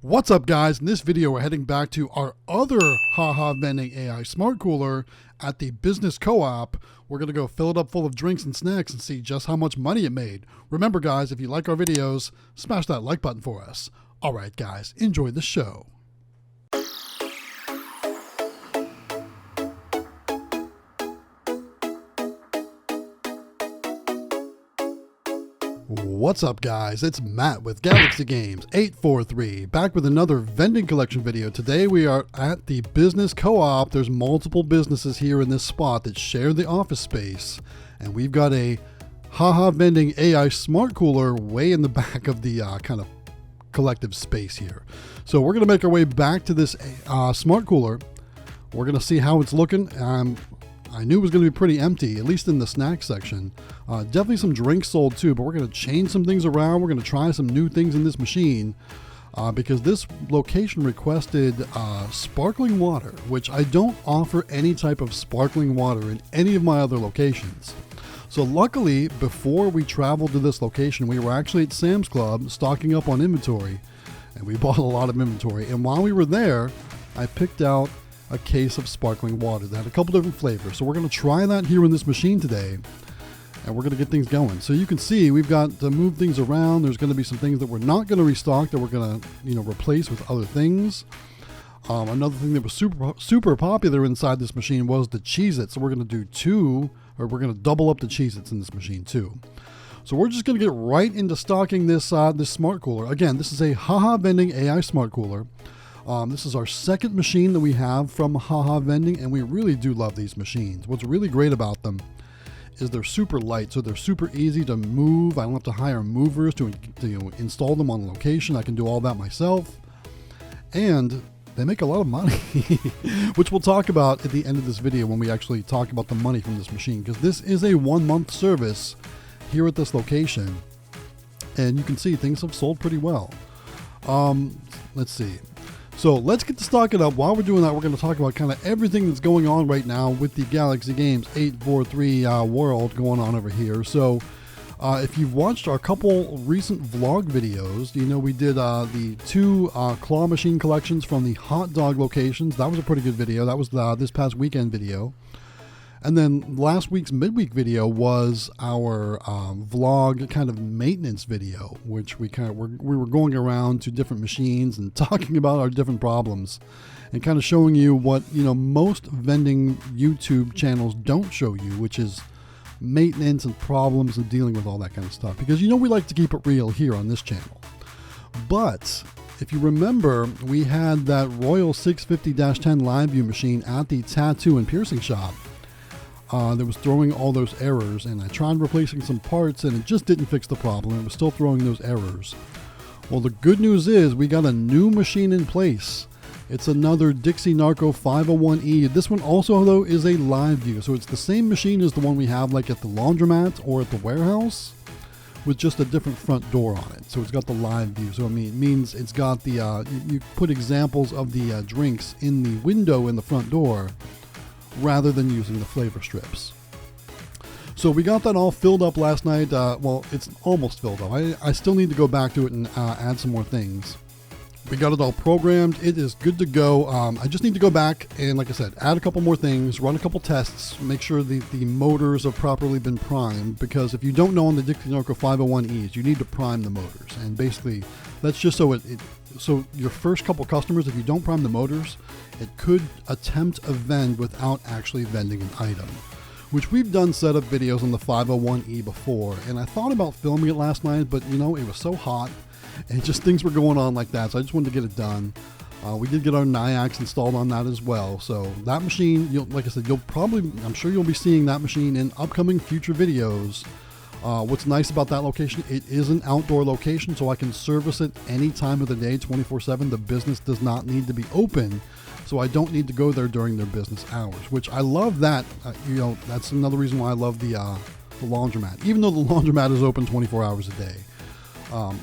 What's up, guys? In this video, we're heading back to our other Haha Vending AI Smart Cooler at the Business Co-op. We're going to go fill it up full of drinks and snacks and see just how much money it made. Remember, guys, if you like our videos, smash that like button for us. All right, guys, enjoy the show. What's up, guys? It's Matt with Galaxy Games 843, back with another vending collection video. Today we are at the Business Co-op. There's multiple businesses here in this spot that share the office space, and we've got a Haha Vending AI Smart Cooler way in the back of the kind of collective space here. So we're going to make our way back to this Smart Cooler. We're going to see how it's looking. I knew it was going to be pretty empty, at least in the snack section. Definitely some drinks sold too, but we're going to change some things around. We're going to try some new things in this machine because this location requested sparkling water, which I don't offer any type of sparkling water in any of my other locations. So luckily, before we traveled to this location, we were actually at Sam's Club stocking up on inventory, and we bought a lot of inventory. And while we were there, I picked out a case of sparkling water that had a couple different flavors. So we're going to try that here in this machine today, and we're going to get things going. So you can see we've got to move things around. There's going to be some things that we're not going to restock that we're going to replace with other things. Another thing that was super popular inside this machine was the Cheez-Its. So we're going to do we're going to double up the Cheez-Its in this machine too. So we're just going to get right into stocking this this smart cooler. Again, this is a Haha Vending AI Smart Cooler. This is our second machine that we have from Haha Vending, and we really do love these machines. What's really great about them is they're super light, so they're super easy to move. I don't have to hire movers to install them on location. I can do all that myself, and they make a lot of money, which we'll talk about at the end of this video when we actually talk about the money from this machine, because this is a 1-month service here at this location, and you can see things have sold pretty well. Let's see. So let's get to stocking up. While we're doing that, we're going to talk about kind of everything that's going on right now with the Galaxy Games 843 world going on over here. So if you've watched our couple recent vlog videos, you know we did the 2 claw machine collections from the hot dog locations. That was a pretty good video. That was this past weekend video. And then last week's midweek video was our vlog kind of maintenance video, which we were going around to different machines and talking about our different problems and kind of showing you what most vending YouTube channels don't show you, which is maintenance and problems and dealing with all that kind of stuff. Because we like to keep it real here on this channel. But if you remember, we had that Royal 650-10 live view machine at the tattoo and piercing shop. That was throwing all those errors, and I tried replacing some parts and it just didn't fix the problem. It was still throwing those errors. Well, the good news is we got a new machine in place. It's another Dixie Narco 501E. This one also, though, is a live view. So it's the same machine as the one we have like at the laundromat or at the warehouse, with just a different front door on it. So it's got the live view. So it means it's got the, you put examples of the drinks in the window in the front door, rather than using the flavor strips. So we got that all filled up last night. Well, it's almost filled up. I still need to go back to it and add some more things. We got it all programmed. It is good to go. I just need to go back and, like I said, add a couple more things, run a couple tests, make sure the motors have properly been primed, because if you don't know on the Dixie Narco 501Es, you need to prime the motors. And basically, that's just so so your first couple customers, if you don't prime the motors, it could attempt a vend without actually vending an item, which we've done setup videos on the 501E before. And I thought about filming it last night, but it was so hot and just things were going on like that. So I just wanted to get it done. We did get our NIACs installed on that as well. So that machine, like I said, I'm sure you'll be seeing that machine in upcoming future videos. What's nice about that location, it is an outdoor location, so I can service it any time of the day, 24/7. The business does not need to be open, so I don't need to go there during their business hours, which I love that. That's another reason why I love the laundromat. Even though the laundromat is open 24 hours a day,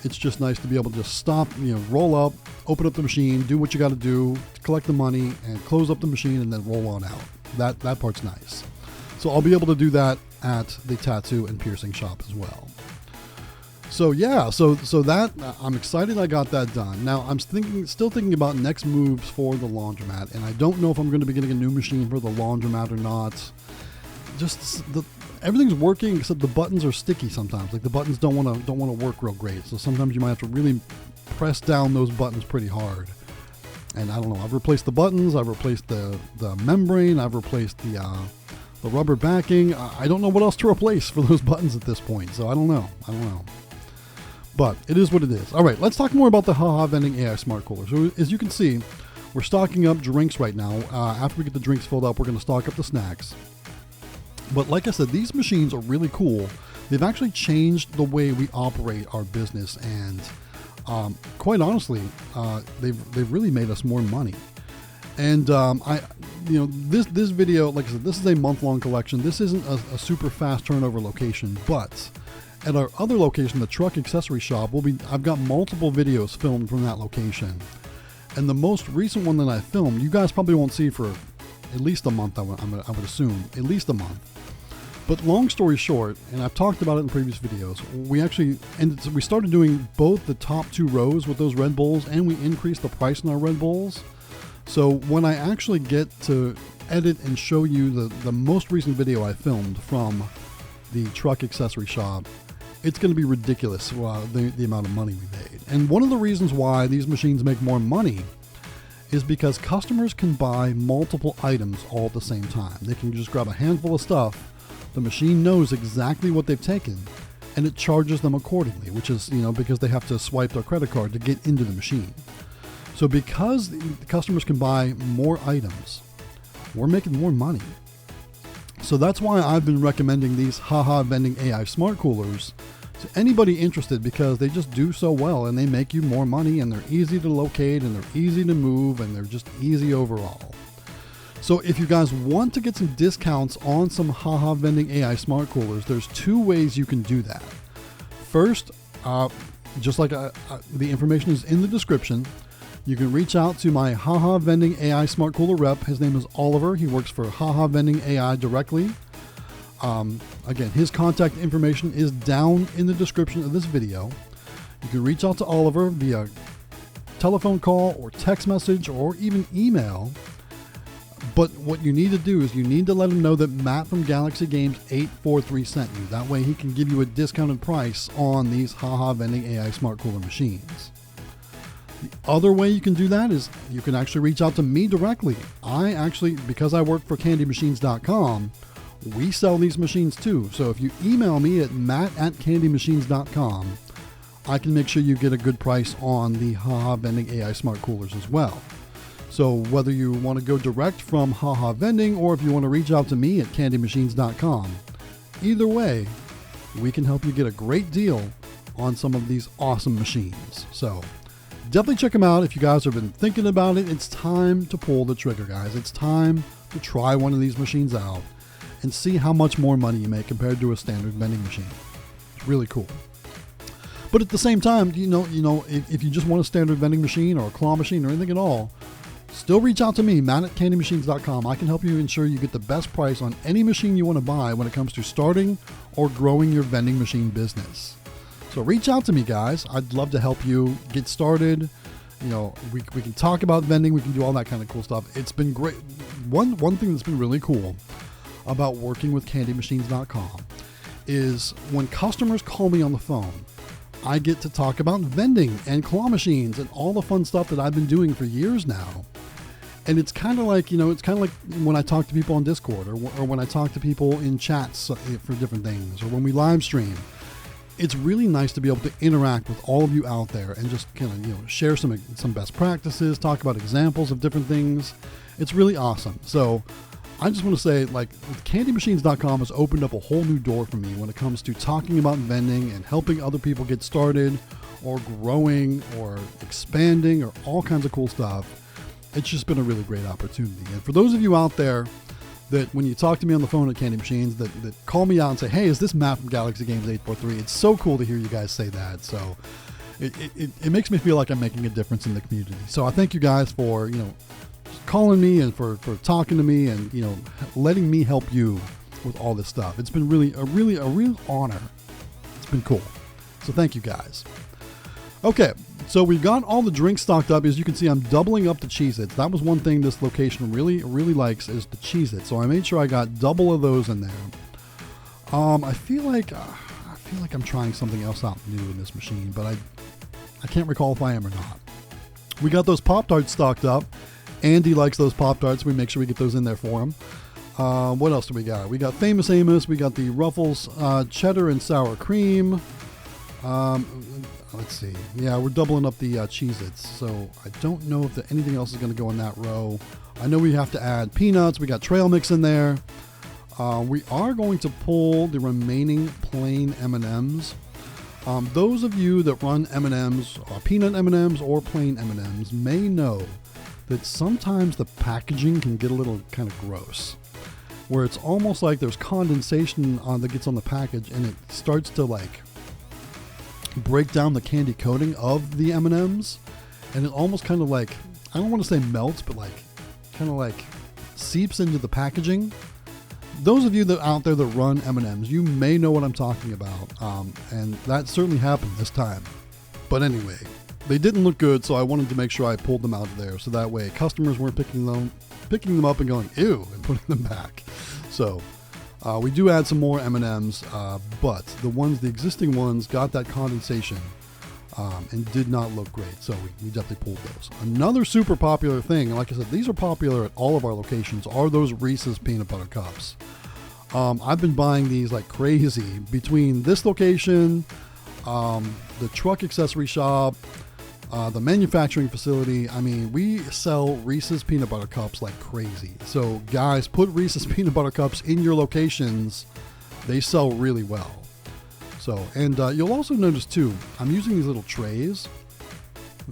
it's just nice to be able to just stop, roll up, open up the machine, do what you got to do, collect the money, and close up the machine, and then roll on out. That part's nice. So I'll be able to do that at the tattoo and piercing shop as well. So yeah, so that I'm excited I got that done. Now I'm still thinking about next moves for the laundromat, and I don't know if I'm going to be getting a new machine for the laundromat or not. Just everything's working except the buttons are sticky sometimes. Like the buttons don't want to work real great. So sometimes you might have to really press down those buttons pretty hard. And I don't know. I've replaced the buttons. I've replaced the membrane. I've replaced the rubber backing. I don't know what else to replace for those buttons at this point. So I don't know. But it is what it is. All right, let's talk more about the Haha Vending AI Smart Cooler. So as you can see, we're stocking up drinks right now. After we get the drinks filled up, we're going to stock up the snacks. But like I said, these machines are really cool. They've actually changed the way we operate our business, and quite honestly, they've really made us more money. And this video, like I said, this is a month-long collection. This isn't a super fast turnover location, but at our other location, the truck accessory shop, I've got multiple videos filmed from that location. And the most recent one that I filmed, you guys probably won't see for at least a month, I would assume, at least a month. But long story short, and I've talked about it in previous videos, we started doing both the top 2 rows with those Red Bulls, and we increased the price on our Red Bulls. So when I actually get to edit and show you the most recent video I filmed from the truck accessory shop, it's going to be ridiculous, the amount of money we made. And one of the reasons why these machines make more money is because customers can buy multiple items all at the same time. They can just grab a handful of stuff. The machine knows exactly what they've taken, and it charges them accordingly, which is, because they have to swipe their credit card to get into the machine. So because the customers can buy more items, we're making more money. So that's why I've been recommending these Haha Vending AI Smart Coolers to anybody interested, because they just do so well, and they make you more money, and they're easy to locate, and they're easy to move, and they're just easy overall. So if you guys want to get some discounts on some Haha Vending AI Smart Coolers, there's 2 ways you can do that. First, just like the information is in the description, you can reach out to my Haha Vending AI Smart Cooler rep. His name is Oliver. He works for Haha Vending AI directly. Again, his contact information is down in the description of this video. You can reach out to Oliver via telephone call or text message or even email. But what you need to do is you need to let him know that Matt from Galaxy Games 843 sent you. That way he can give you a discounted price on these Haha Vending AI Smart Cooler machines. The other way you can do that is you can actually reach out to me directly. Because I work for CandyMachines.com, we sell these machines too. So if you email me at matt@candymachines.com, I can make sure you get a good price on the Haha Vending AI Smart Coolers as well. So whether you want to go direct from Haha Vending, or if you want to reach out to me at CandyMachines.com, either way, we can help you get a great deal on some of these awesome machines. So definitely check them out. If you guys have been thinking about it, it's time to pull the trigger, guys. It's time to try one of these machines out and see how much more money you make compared to a standard vending machine. It's really cool. But at the same time, if you just want a standard vending machine or a claw machine or anything at all, still reach out to me, matt@candymachines.com. I can help you ensure you get the best price on any machine you want to buy when it comes to starting or growing your vending machine business. So reach out to me, guys. I'd love to help you get started. We can talk about vending. We can do all that kind of cool stuff. It's been great. One thing that's been really cool about working with CandyMachines.com is when customers call me on the phone, I get to talk about vending and claw machines and all the fun stuff that I've been doing for years now. And it's kind of like, when I talk to people on Discord or when I talk to people in chats for different things, or when we live stream. It's really nice to be able to interact with all of you out there and just kind of, share some best practices, talk about examples of different things. It's really awesome. So I just want to say, CandyMachines.com has opened up a whole new door for me when it comes to talking about vending and helping other people get started or growing or expanding or all kinds of cool stuff. It's just been a really great opportunity. And for those of you out there that when you talk to me on the phone at Candy Machines that call me out and say, hey, is this Matt from Galaxy Games 843? It's so cool to hear you guys say that. So it makes me feel like I'm making a difference in the community. So I thank you guys for, calling me and for talking to me and, letting me help you with all this stuff. It's been really a real honor. It's been cool. So thank you guys. Okay, so we've got all the drinks stocked up. As you can see, I'm doubling up the Cheez-Its. That was one thing this location really likes, is the Cheez-Its. So I made sure I got double of those in there. I feel like I'm trying something else out new in this machine, but I can't recall if I am or not. We got those Pop-Tarts stocked up. Andy likes those Pop-Tarts. We make sure we get those in there for him. What else do we got? We got Famous Amos. We got the Ruffles cheddar and sour cream. Let's see. Yeah, we're doubling up the Cheez-Its. So I don't know if anything else is going to go in that row. I know we have to add peanuts. We got trail mix in there. We are going to pull the remaining plain M&Ms. Those of you that run M&Ms, peanut M&Ms or plain M&Ms, may know that sometimes the packaging can get a little kind of gross, where it's almost like there's condensation that gets on the package, and it starts to like break down the candy coating of the M&Ms, and it almost kind of like, I don't want to say melts, but like kind of like seeps into the packaging. Those of you that out there that run M&Ms, you may know what I'm talking about, and that certainly happened this time. But anyway, they didn't look good, so I wanted to make sure I pulled them out of there, so that way customers weren't picking them up and going ew and putting them back. So we do add some more M&Ms, but the existing ones got that condensation and did not look great, so we definitely pulled those. Another super popular thing, and like I said, these are popular at all of our locations, are those Reese's peanut butter cups. I've been buying these like crazy between this location, the truck accessory shop, the manufacturing facility. I mean, we sell Reese's peanut butter cups like crazy. So guys, put Reese's peanut butter cups in your locations. They sell really well. So, and you'll also notice too, I'm using these little trays.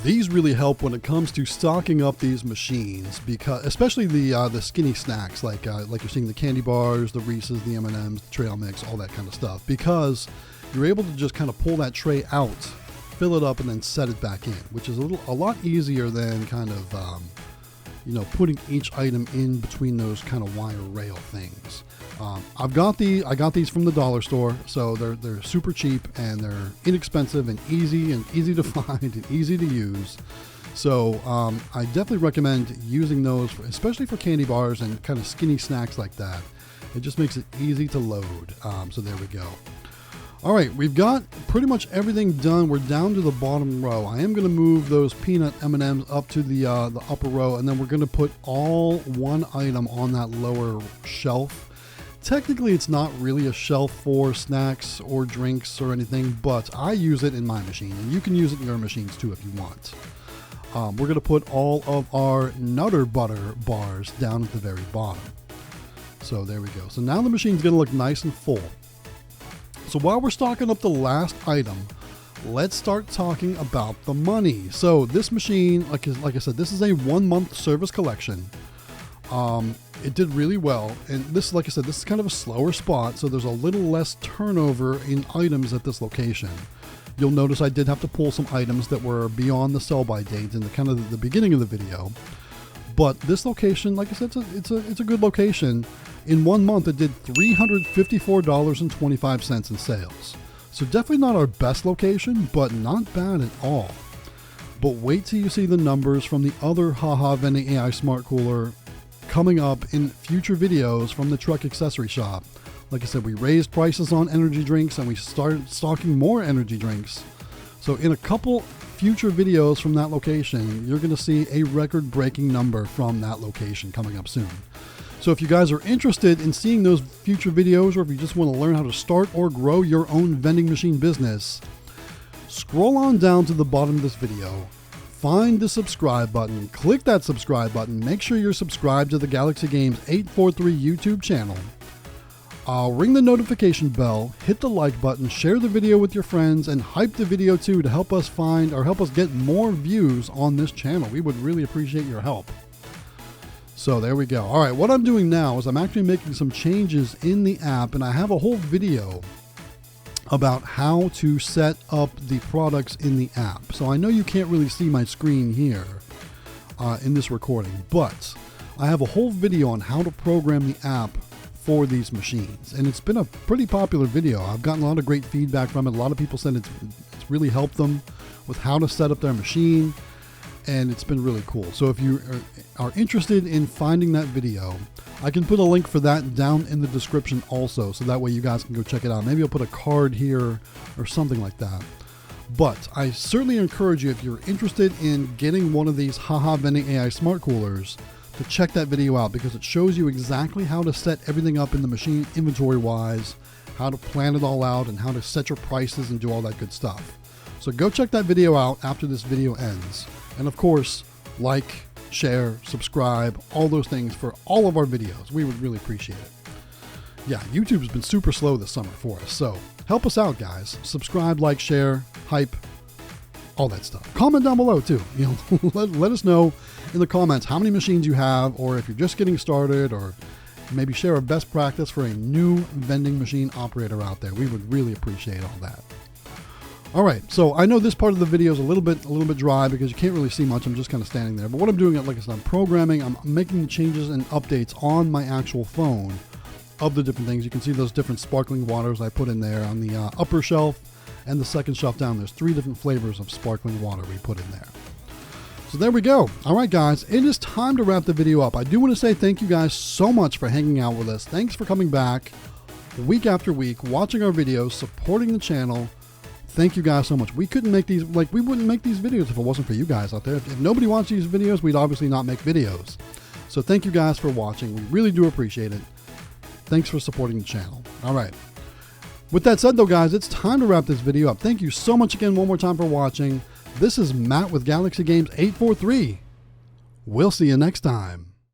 These really help when it comes to stocking up these machines, because especially the skinny snacks, like you're seeing the candy bars, the Reese's, the M&Ms, the trail mix, all that kind of stuff, because you're able to just kind of pull that tray out, fill it up, and then set it back in, which is a lot easier than kind of putting each item in between those kind of wire rail things. I got these from the dollar store, so they're super cheap and they're inexpensive and easy to find and easy to use. So I definitely recommend using those, especially for candy bars and kind of skinny snacks like that. It just makes it easy to load. So there we go. All right, we've got pretty much everything done. We're down to the bottom row. I am going to move those peanut M&Ms up to the upper row, and then we're going to put all one item on that lower shelf. Technically, it's not really a shelf for snacks or drinks or anything, but I use it in my machine, and you can use it in your machines too if you want. We're going to put all of our Nutter Butter bars down at the very bottom. So there we go. So now the machine's going to look nice and full. So while we're stocking up the last item, let's start talking about the money. So this machine, like I said, this is a 1-month service collection. It did really well, and this, like I said, this is kind of a slower spot, so there's a little less turnover in items at this location. You'll notice I did have to pull some items that were beyond the sell-by date in the kind of the beginning of the video. But this location, like I said, it's a good location. In 1 month, it did $354.25 in sales. So definitely not our best location, but not bad at all. But wait till you see the numbers from the other Haha Vending AI Smart Cooler coming up in future videos from the truck accessory shop. Like I said, we raised prices on energy drinks and we started stocking more energy drinks. So in a couple future videos from that location, you're going to see a record-breaking number from that location coming up soon. So if you guys are interested in seeing those future videos, or if you just want to learn how to start or grow your own vending machine business, scroll on down to the bottom of this video, find the subscribe button, click that subscribe button, make sure you're subscribed to the Galaxy Games 843 YouTube channel. Ring the notification bell, hit the like button, share the video with your friends, and hype the video too to help us find or help us get more views on this channel. We would really appreciate your help. So there we go. All right, what I'm doing now is I'm actually making some changes in the app, and I have a whole video about how to set up the products in the app. So I know you can't really see my screen here in this recording, but I have a whole video on how to program the app for these machines. And it's been a pretty popular video. I've gotten a lot of great feedback from it. A lot of people said it's really helped them with how to set up their machine, and it's been really cool. So if you are interested in finding that video, I can put a link for that down in the description also, so that way you guys can go check it out. Maybe I'll put a card here or something like that. But I certainly encourage you, if you're interested in getting one of these Haha Vending AI smart coolers, to check that video out, because it shows you exactly how to set everything up in the machine inventory wise, how to plan it all out, and how to set your prices and do all that good stuff. So go check that video out after this video ends. And of course, like, share, subscribe, all those things for all of our videos. We would really appreciate it. Yeah, YouTube's been super slow this summer for us, so help us out, guys. Subscribe, like, share, hype, all that stuff. Comment down below too. You know, let us know in the comments how many machines you have, or if you're just getting started, or maybe share a best practice for a new vending machine operator out there. We would really appreciate all that. All right, so I know this part of the video is a little bit dry because you can't really see much. I'm just kind of standing there. But what I'm doing, like I said, I'm programming. I'm making changes and updates on my actual phone of the different things. You can see those different sparkling waters I put in there on the upper shelf and the second shelf down. There's 3 different flavors of sparkling water we put in there. So there we go. All right, guys, it is time to wrap the video up. I do want to say thank you guys so much for hanging out with us. Thanks for coming back week after week, watching our videos, supporting the channel. Thank you guys so much. We couldn't make these, like, we wouldn't make these videos if it wasn't for you guys out there. If nobody wants these videos, we'd obviously not make videos. So thank you guys for watching. We really do appreciate it. Thanks for supporting the channel. All right. With that said, though, guys, it's time to wrap this video up. Thank you so much again one more time for watching. This is Matt with Galaxy Games 843. We'll see you next time.